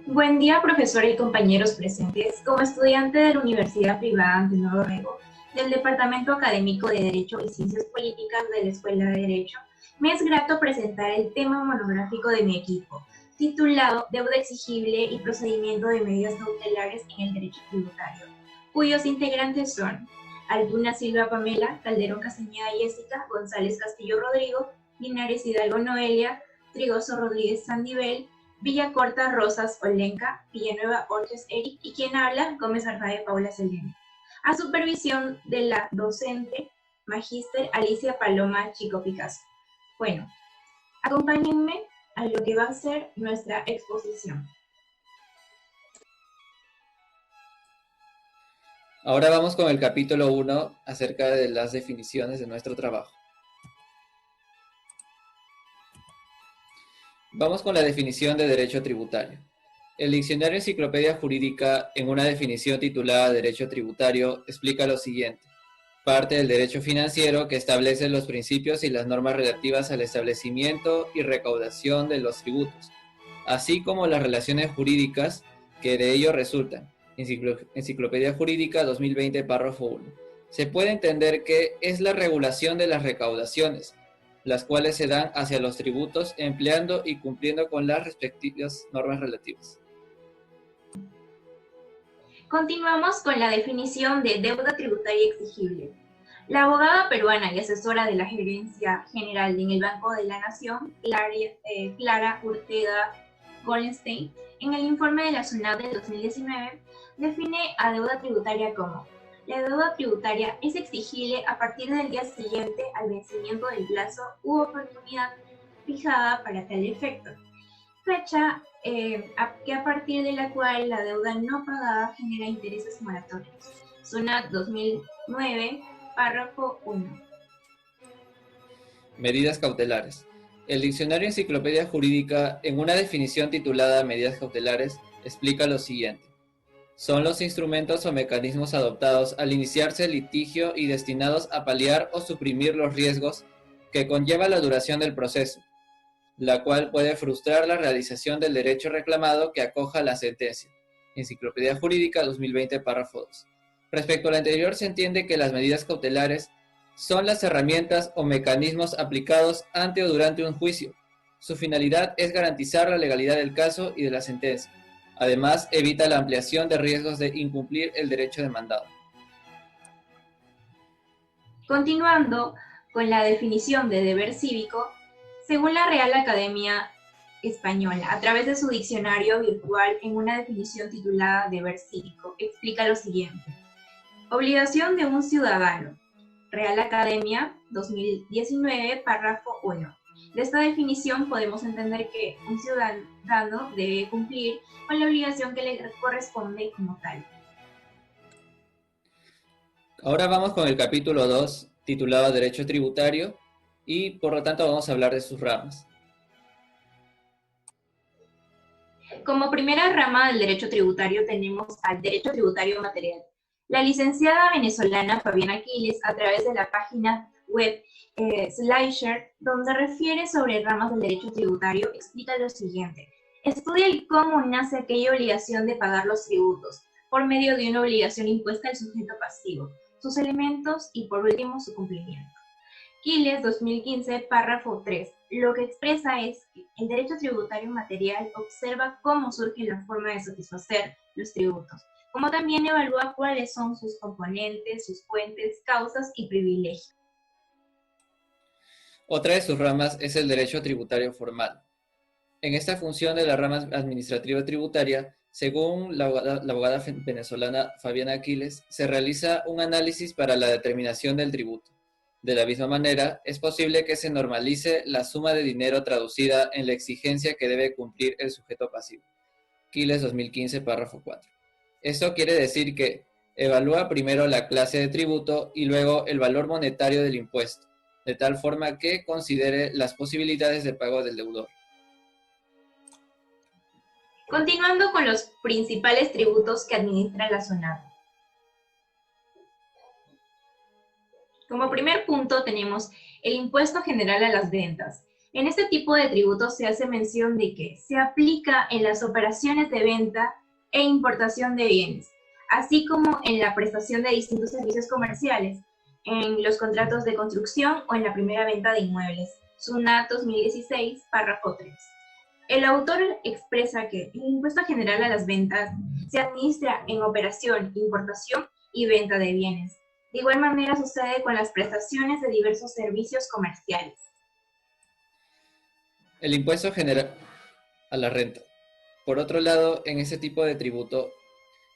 Buen día, profesora y compañeros presentes. Como estudiante de la Universidad Privada Antenor Orrego, del Departamento Académico de Derecho y Ciencias Políticas de la Escuela de Derecho, me es grato presentar el tema monográfico de mi equipo, titulado Deuda exigible y procedimiento de medidas cautelares en el derecho tributario, cuyos integrantes son Altuna Silva Pamela, Calderón Castañeda Jessica, González Castillo Rodrigo, Linares Hidalgo Noelia, Trigoso Rodríguez Sandivel, Villacorta Rosas Olenka, Villanueva Orches Eric y quien habla, Gómez Arrae Paula Selene. A supervisión de la docente magíster Alicia Paloma Chico Picasso. Bueno, acompáñenme a lo que va a ser nuestra exposición. Ahora vamos con el capítulo 1 acerca de las definiciones de nuestro trabajo. Vamos con la definición de derecho tributario. El diccionario Enciclopedia Jurídica, en una definición titulada Derecho Tributario, explica lo siguiente. Parte del derecho financiero que establece los principios y las normas relativas al establecimiento y recaudación de los tributos, así como las relaciones jurídicas que de ello resultan. Enciclopedia Jurídica 2020, párrafo 1. Se puede entender que es la regulación de las recaudaciones, las cuales se dan hacia los tributos empleando y cumpliendo con las respectivas normas relativas. Continuamos con la definición de deuda tributaria exigible. La abogada peruana y asesora de la Gerencia General en el Banco de la Nación, Clara Ortega Goldstein, en el informe de la SUNAT del 2019, define a deuda tributaria como: la deuda tributaria es exigible a partir del día siguiente al vencimiento del plazo u oportunidad fijada para tal efecto, fecha que a partir de la cual la deuda no pagada genera intereses moratorios. SUNAT 2009, párrafo 1. Medidas cautelares. El diccionario Enciclopedia Jurídica, en una definición titulada Medidas cautelares, explica lo siguiente. Son los instrumentos o mecanismos adoptados al iniciarse el litigio y destinados a paliar o suprimir los riesgos que conlleva la duración del proceso, la cual puede frustrar la realización del derecho reclamado que acoja la sentencia. Enciclopedia Jurídica 2020, párrafo 2. Respecto a lo anterior, se entiende que las medidas cautelares son las herramientas o mecanismos aplicados ante o durante un juicio. Su finalidad es garantizar la legalidad del caso y de la sentencia. Además, evita la ampliación de riesgos de incumplir el derecho demandado. Continuando con la definición de deber cívico, según la Real Academia Española, a través de su diccionario virtual, en una definición titulada Deber cívico, explica lo siguiente. Obligación de un ciudadano. Real Academia 2019, párrafo 1. De esta definición podemos entender que un ciudadano debe cumplir con la obligación que le corresponde como tal. Ahora vamos con el capítulo 2, titulado Derecho Tributario, y por lo tanto vamos a hablar de sus ramas. Como primera rama del derecho tributario tenemos al derecho tributario material. La licenciada venezolana Fabiana Aquiles, a través de la página web SlideShare, donde refiere sobre ramas del derecho tributario, explica lo siguiente. Estudia el cómo nace aquella obligación de pagar los tributos, por medio de una obligación impuesta al sujeto pasivo, sus elementos y, por último, su cumplimiento. Quiles 2015, párrafo 3. Lo que expresa es que el derecho tributario material observa cómo surge la forma de satisfacer los tributos, como también evalúa cuáles son sus componentes, sus fuentes, causas y privilegios. Otra de sus ramas es el derecho tributario formal. En esta función de la rama administrativa tributaria, según la abogada venezolana Fabiana Aquiles, se realiza un análisis para la determinación del tributo. De la misma manera, es posible que se normalice la suma de dinero traducida en la exigencia que debe cumplir el sujeto pasivo. Quiles 2015, párrafo 4. Esto quiere decir que evalúa primero la clase de tributo y luego el valor monetario del impuesto, de tal forma que considere las posibilidades de pago del deudor. Continuando con los principales tributos que administra la SUNAT. Como primer punto tenemos el impuesto general a las ventas. En este tipo de tributos se hace mención de que se aplica en las operaciones de venta e importación de bienes, así como en la prestación de distintos servicios comerciales, en los contratos de construcción o en la primera venta de inmuebles. SUNAT 2016, párrafo 3. El autor expresa que el impuesto general a las ventas se administra en operación, importación y venta de bienes. De igual manera sucede con las prestaciones de diversos servicios comerciales. El impuesto general a la renta. Por otro lado, en ese tipo de tributo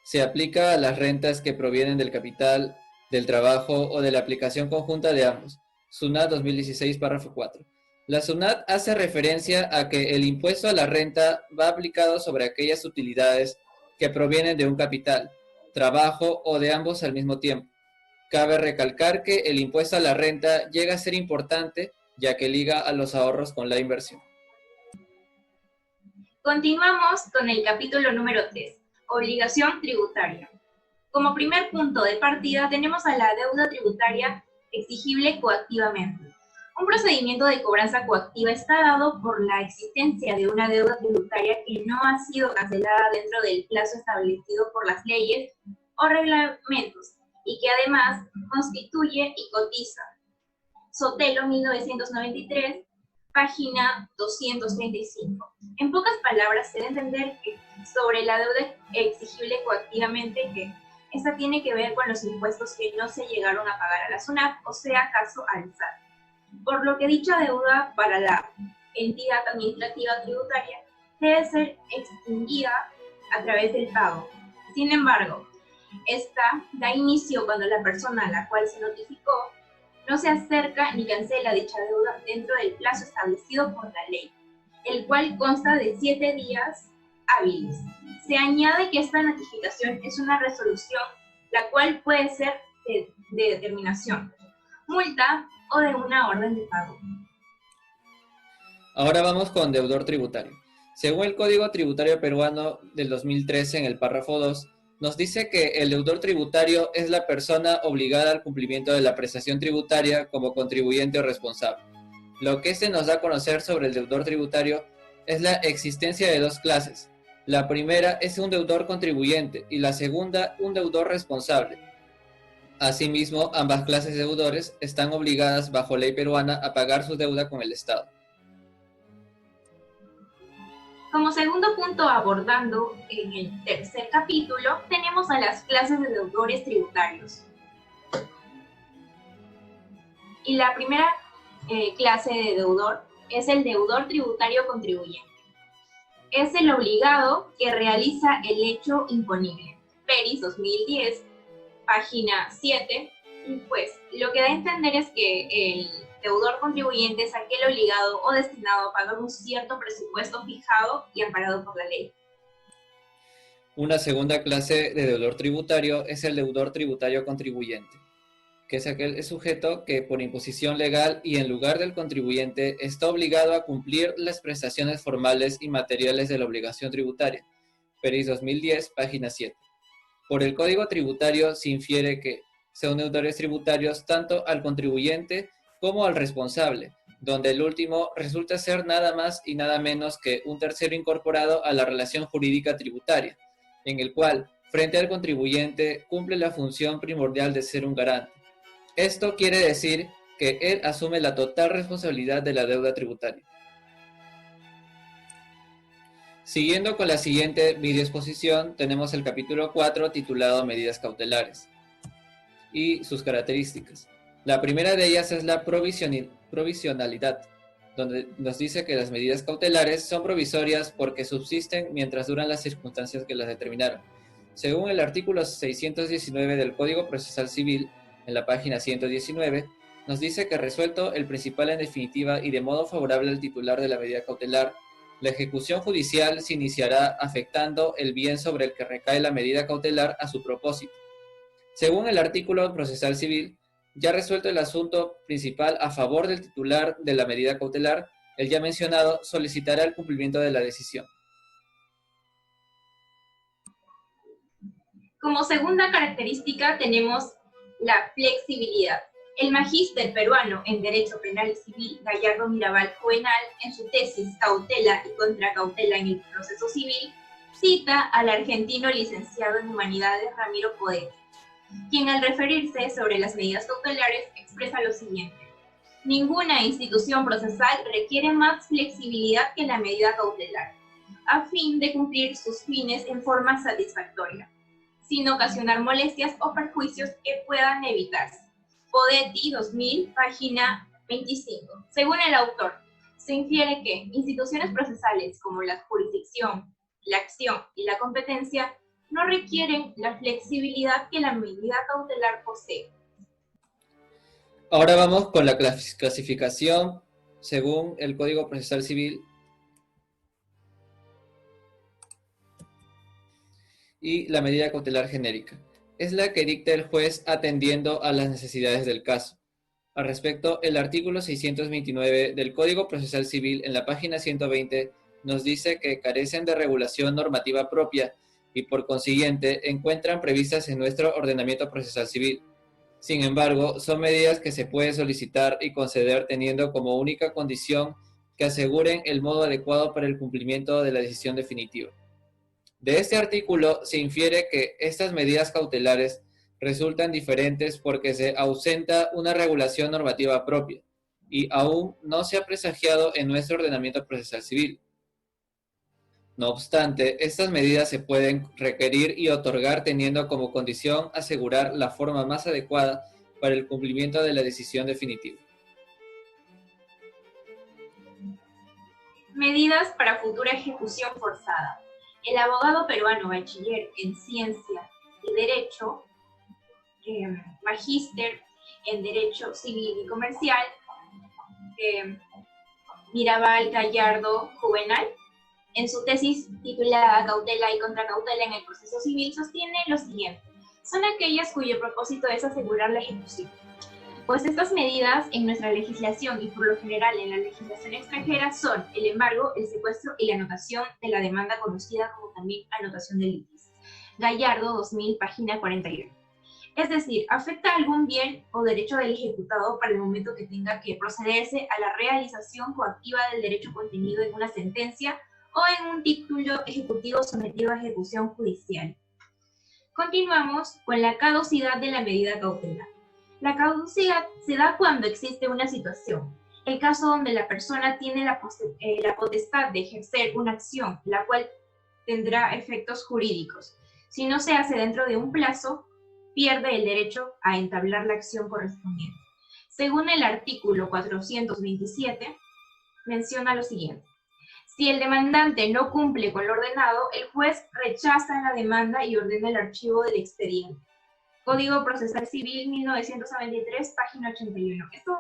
se aplica a las rentas que provienen del capital, del trabajo o de la aplicación conjunta de ambos. SUNAT 2016, párrafo 4. La SUNAT hace referencia a que el impuesto a la renta va aplicado sobre aquellas utilidades que provienen de un capital, trabajo o de ambos al mismo tiempo. Cabe recalcar que el impuesto a la renta llega a ser importante ya que liga a los ahorros con la inversión. Continuamos con el capítulo número 3, obligación tributaria. Como primer punto de partida tenemos a la deuda tributaria exigible coactivamente. Un procedimiento de cobranza coactiva está dado por la existencia de una deuda tributaria que no ha sido cancelada dentro del plazo establecido por las leyes o reglamentos y que además constituye y cotiza. Sotelo, 1993, página 235. En pocas palabras, se debe entender que sobre la deuda exigible coactivamente que esta tiene que ver con los impuestos que no se llegaron a pagar a la SUNAT, o sea, caso al SAT. Por lo que dicha deuda para la entidad administrativa tributaria debe ser extinguida a través del pago. Sin embargo, esta da inicio cuando la persona a la cual se notificó no se acerca ni cancela dicha deuda dentro del plazo establecido por la ley, el cual consta de 7 días hábiles. Se añade que esta notificación es una resolución, la cual puede ser de determinación, multa o de una orden de pago. Ahora vamos con deudor tributario. Según el Código Tributario Peruano del 2013, en el párrafo 2, nos dice que el deudor tributario es la persona obligada al cumplimiento de la prestación tributaria como contribuyente o responsable. Lo que este nos da a conocer sobre el deudor tributario es la existencia de dos clases. La primera es un deudor contribuyente y la segunda un deudor responsable. Asimismo, ambas clases de deudores están obligadas bajo ley peruana a pagar su deuda con el Estado. Como segundo punto abordando en el tercer capítulo, tenemos a las clases de deudores tributarios. Y la primera clase de deudor es el deudor tributario contribuyente. Es el obligado que realiza el hecho imponible. Peris 2010, página 7. Y pues lo que da a entender es que el deudor contribuyente es aquel obligado o destinado a pagar un cierto presupuesto fijado y amparado por la ley. Una segunda clase de deudor tributario es el deudor tributario contribuyente, que es aquel sujeto que por imposición legal y en lugar del contribuyente está obligado a cumplir las prestaciones formales y materiales de la obligación tributaria. Peris 2010, página 7. Por el Código Tributario se infiere que son deudores tributarios tanto al contribuyente como al responsable, donde el último resulta ser nada más y nada menos que un tercero incorporado a la relación jurídica tributaria, en el cual, frente al contribuyente, cumple la función primordial de ser un garante. Esto quiere decir que él asume la total responsabilidad de la deuda tributaria. Siguiendo con la siguiente videoexposición, tenemos el capítulo 4 titulado Medidas cautelares y sus características. La primera de ellas es la provisionalidad, donde nos dice que las medidas cautelares son provisorias porque subsisten mientras duran las circunstancias que las determinaron. Según el artículo 619 del Código Procesal Civil, en la página 119, nos dice que resuelto el principal en definitiva y de modo favorable al titular de la medida cautelar, la ejecución judicial se iniciará afectando el bien sobre el que recae la medida cautelar a su propósito. Según el artículo procesal civil, ya resuelto el asunto principal a favor del titular de la medida cautelar, el ya mencionado solicitará el cumplimiento de la decisión. Como segunda característica tenemos la flexibilidad. El magíster peruano en Derecho Penal y Civil, Gallardo Mirabal Juvenal, en su tesis Cautela y Contracautela en el Proceso Civil, cita al argentino licenciado en Humanidades Ramiro Podet, quien al referirse sobre las medidas cautelares expresa lo siguiente: ninguna institución procesal requiere más flexibilidad que la medida cautelar, a fin de cumplir sus fines en forma satisfactoria, sin ocasionar molestias o perjuicios que puedan evitarse. Podetti, 2000, página 25. Según el autor, se infiere que instituciones procesales como la jurisdicción, la acción y la competencia no requieren la flexibilidad que la medida cautelar posee. Ahora vamos con la clasificación según el Código Procesal Civil y la medida cautelar genérica. Es la que dicta el juez atendiendo a las necesidades del caso. Al respecto, el artículo 629 del Código Procesal Civil en la página 120 nos dice que carecen de regulación normativa propia y por consiguiente encuentran previstas en nuestro ordenamiento procesal civil. Sin embargo, son medidas que se puede solicitar y conceder teniendo como única condición que aseguren el modo adecuado para el cumplimiento de la decisión definitiva. De este artículo se infiere que estas medidas cautelares resultan diferentes porque se ausenta una regulación normativa propia y aún no se ha presagiado en nuestro ordenamiento procesal civil. No obstante, estas medidas se pueden requerir y otorgar teniendo como condición asegurar la forma más adecuada para el cumplimiento de la decisión definitiva. Medidas para futura ejecución forzada. El abogado peruano bachiller en Ciencia y Derecho, magíster en Derecho Civil y Comercial, Mirabal Gallardo Juvenal, en su tesis titulada Cautela y Contracautela en el Proceso Civil, sostiene lo siguiente: son aquellas cuyo propósito es asegurar la ejecución. Pues estas medidas en nuestra legislación y por lo general en la legislación extranjera son el embargo, el secuestro y la anotación de la demanda conocida como también anotación de litis. Gallardo, 2000, página 41. Es decir, afecta algún bien o derecho del ejecutado para el momento que tenga que procederse a la realización coactiva del derecho contenido en una sentencia o en un título ejecutivo sometido a ejecución judicial. Continuamos con la caducidad de la medida cautelar. La caducidad se da cuando existe una situación, el caso donde la persona tiene la potestad de ejercer una acción, la cual tendrá efectos jurídicos. Si no se hace dentro de un plazo, pierde el derecho a entablar la acción correspondiente. Según el artículo 427, menciona lo siguiente: si el demandante no cumple con lo ordenado, el juez rechaza la demanda y ordena el archivo del expediente. Código Procesal Civil 1993, página 81. Esto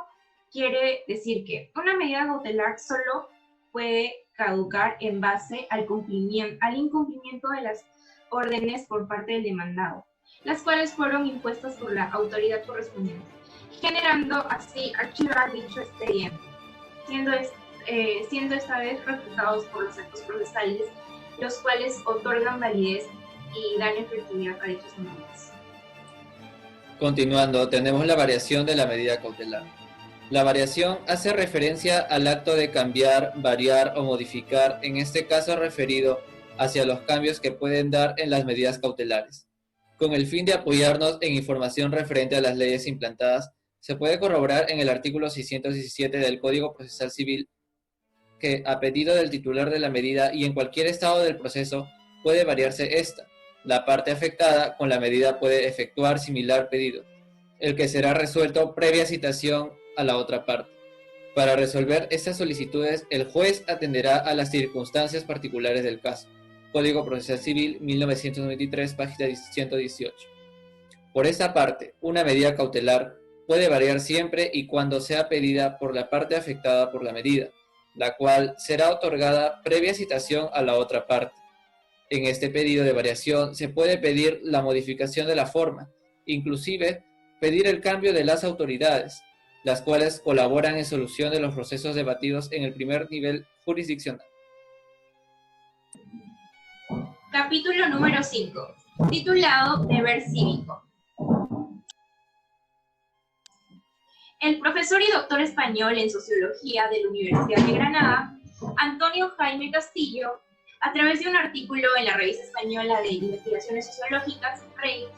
quiere decir que una medida cautelar solo puede caducar en base al incumplimiento de las órdenes por parte del demandado, las cuales fueron impuestas por la autoridad correspondiente, generando así archivar dicho expediente, siendo esta vez refutados por los actos procesales, los cuales otorgan validez y dan efectividad a dichas medidas. Continuando, tenemos la variación de la medida cautelar. La variación hace referencia al acto de cambiar, variar o modificar, en este caso referido hacia los cambios que pueden dar en las medidas cautelares. Con el fin de apoyarnos en información referente a las leyes implantadas, se puede corroborar en el artículo 617 del Código Procesal Civil que, a pedido del titular de la medida y en cualquier estado del proceso, puede variarse esta. La parte afectada con la medida puede efectuar similar pedido, el que será resuelto previa citación a la otra parte. Para resolver estas solicitudes, el juez atenderá a las circunstancias particulares del caso. Código Procesal Civil 1993, página 118. Por esta parte, una medida cautelar puede variar siempre y cuando sea pedida por la parte afectada por la medida, la cual será otorgada previa citación a la otra parte. En este pedido de variación se puede pedir la modificación de la forma, inclusive pedir el cambio de las autoridades, las cuales colaboran en solución de los procesos debatidos en el primer nivel jurisdiccional. Capítulo número 5, titulado Deber cívico. El profesor y doctor español en Sociología de la Universidad de Granada, Antonio Jaime Castillo, a través de un artículo en la Revista Española de Investigaciones Sociológicas, REIS,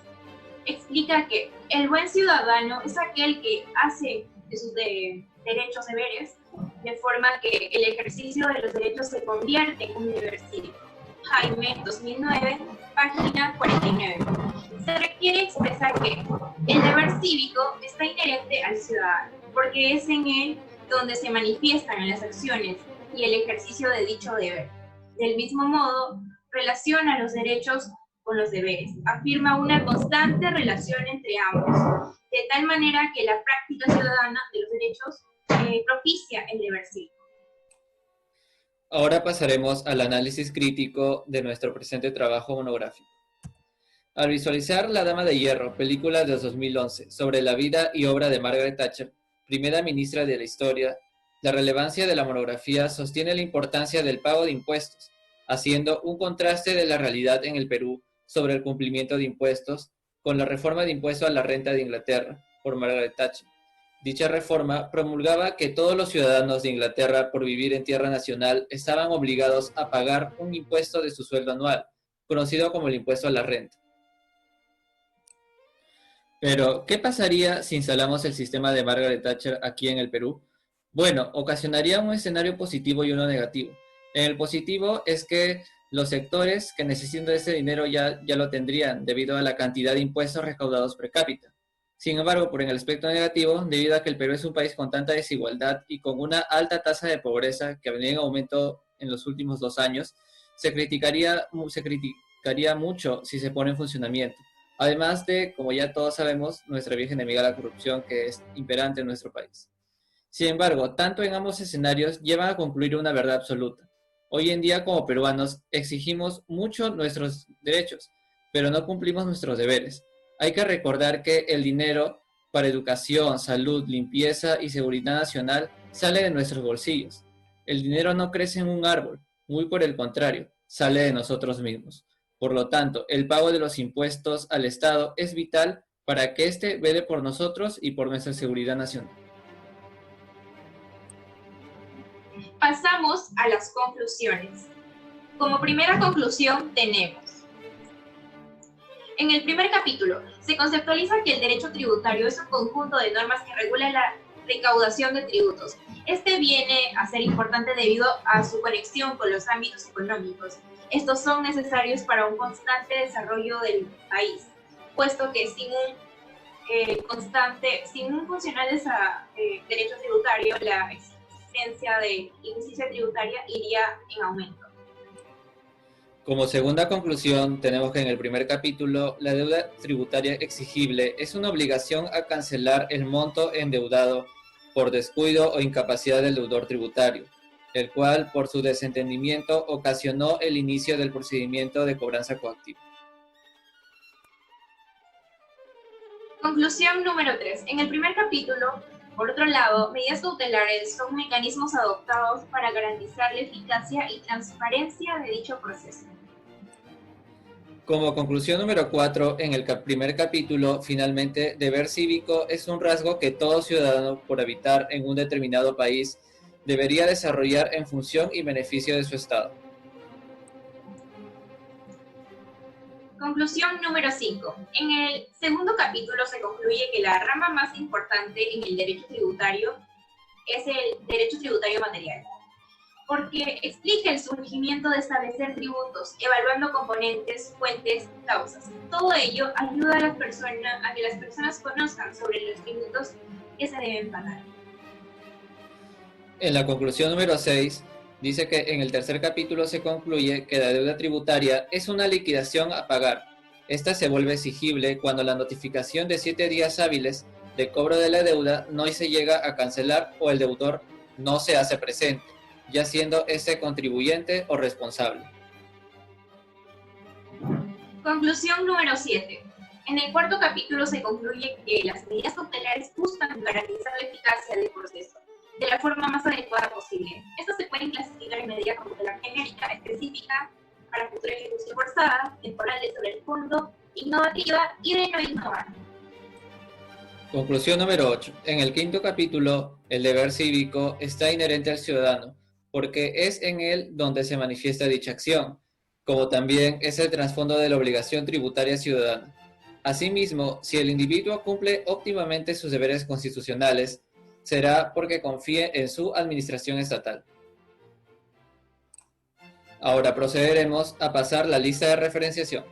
explica que el buen ciudadano es aquel que hace de sus derechos deberes, de forma que el ejercicio de los derechos se convierte en un deber cívico. Jaime, 2009, página 49. Se requiere expresar que el deber cívico está inherente al ciudadano, porque es en él donde se manifiestan las acciones y el ejercicio de dicho deber. Del mismo modo, relaciona los derechos con los deberes, afirma una constante relación entre ambos, de tal manera que la práctica ciudadana de los derechos propicia el deber cívico. Ahora pasaremos al análisis crítico de nuestro presente trabajo monográfico. Al visualizar La Dama de Hierro, película de 2011, sobre la vida y obra de Margaret Thatcher, primera ministra de la historia, la relevancia de la monografía sostiene la importancia del pago de impuestos, haciendo un contraste de la realidad en el Perú sobre el cumplimiento de impuestos con la reforma de impuesto a la renta de Inglaterra por Margaret Thatcher. Dicha reforma promulgaba que todos los ciudadanos de Inglaterra, por vivir en tierra nacional, estaban obligados a pagar un impuesto de su sueldo anual, conocido como el impuesto a la renta. Pero, ¿qué pasaría si instalamos el sistema de Margaret Thatcher aquí en el Perú? Bueno, ocasionaría un escenario positivo y uno negativo. En el positivo es que los sectores que necesitan ese dinero ya lo tendrían debido a la cantidad de impuestos recaudados per cápita. Sin embargo, por en el aspecto negativo, debido a que el Perú es un país con tanta desigualdad y con una alta tasa de pobreza que ha venido en aumento en los últimos 2 años, se criticaría mucho si se pone en funcionamiento. Además de, como ya todos sabemos, nuestra vieja enemiga la corrupción que es imperante en nuestro país. Sin embargo, tanto en ambos escenarios llevan a concluir una verdad absoluta. Hoy en día, como peruanos, exigimos mucho nuestros derechos, pero no cumplimos nuestros deberes. Hay que recordar que el dinero para educación, salud, limpieza y seguridad nacional sale de nuestros bolsillos. El dinero no crece en un árbol, muy por el contrario, sale de nosotros mismos. Por lo tanto, el pago de los impuestos al Estado es vital para que éste vele por nosotros y por nuestra seguridad nacional. Pasamos a las conclusiones. Como primera conclusión tenemos: en el primer capítulo se conceptualiza que el derecho tributario es un conjunto de normas que regula la recaudación de tributos. Este viene a ser importante debido a su conexión con los ámbitos económicos. Estos son necesarios para un constante desarrollo del país, puesto que sin un funcional derecho tributario, la existencia de injusticia tributaria iría en aumento. Como segunda conclusión, tenemos que en el primer capítulo, la deuda tributaria exigible es una obligación a cancelar el monto endeudado por descuido o incapacidad del deudor tributario, el cual, por su desentendimiento, ocasionó el inicio del procedimiento de cobranza coactiva. Conclusión número 3. En el primer capítulo, por otro lado, medidas cautelares son mecanismos adoptados para garantizar la eficacia y transparencia de dicho proceso. Como conclusión número 4, en el primer capítulo, finalmente, deber cívico es un rasgo que todo ciudadano, por habitar en un determinado país, debería desarrollar en función y beneficio de su Estado. Conclusión número 5. En el segundo capítulo se concluye que la rama más importante en el derecho tributario es el derecho tributario material, porque explica el surgimiento de establecer tributos, evaluando componentes, fuentes, causas. Todo ello ayuda a que las personas conozcan sobre los tributos que se deben pagar. En la conclusión número 6, dice que en el tercer capítulo se concluye que la deuda tributaria es una liquidación a pagar. Esta se vuelve exigible cuando la notificación de 7 días hábiles de cobro de la deuda no se llega a cancelar o el deudor no se hace presente, ya siendo ese contribuyente o responsable. Conclusión número 7. En el cuarto capítulo se concluye que las medidas cautelares buscan garantizar la eficacia del proceso de la forma más adecuada posible. Estas se pueden clasificar en medidas cautelar genérica, específica, para futura ejecución forzada, temporales sobre el fondo, innovativa y de no innovar. Conclusión número 8. En el quinto capítulo, el deber cívico está inherente al ciudadano, porque es en él donde se manifiesta dicha acción, como también es el trasfondo de la obligación tributaria ciudadana. Asimismo, si el individuo cumple óptimamente sus deberes constitucionales, será porque confíe en su administración estatal. Ahora procederemos a pasar la lista de referenciación.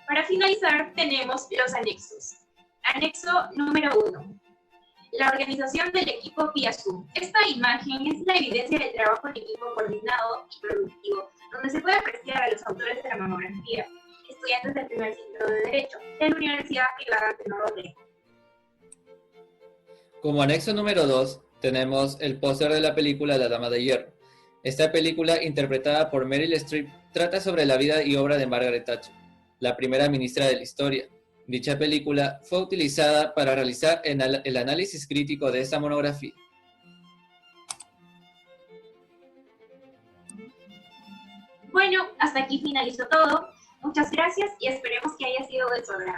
Para finalizar, tenemos los anexos. Anexo número 1. La organización del equipo vía Zoom. Esta imagen es la evidencia del trabajo en equipo coordinado y productivo, donde se puede apreciar a los autores de la mamografía, estudiantes del primer ciclo de Derecho, de la Universidad Privada Tenor Rodrigo. Como anexo número 2, tenemos el póster de la película La Dama de Hierro. Esta película, interpretada por Meryl Streep, trata sobre la vida y obra de Margaret Thatcher, la primera ministra de la historia. Dicha película fue utilizada para realizar el análisis crítico de esta monografía. Bueno, hasta aquí finalizó todo. Muchas gracias y esperemos que haya sido de su agrado.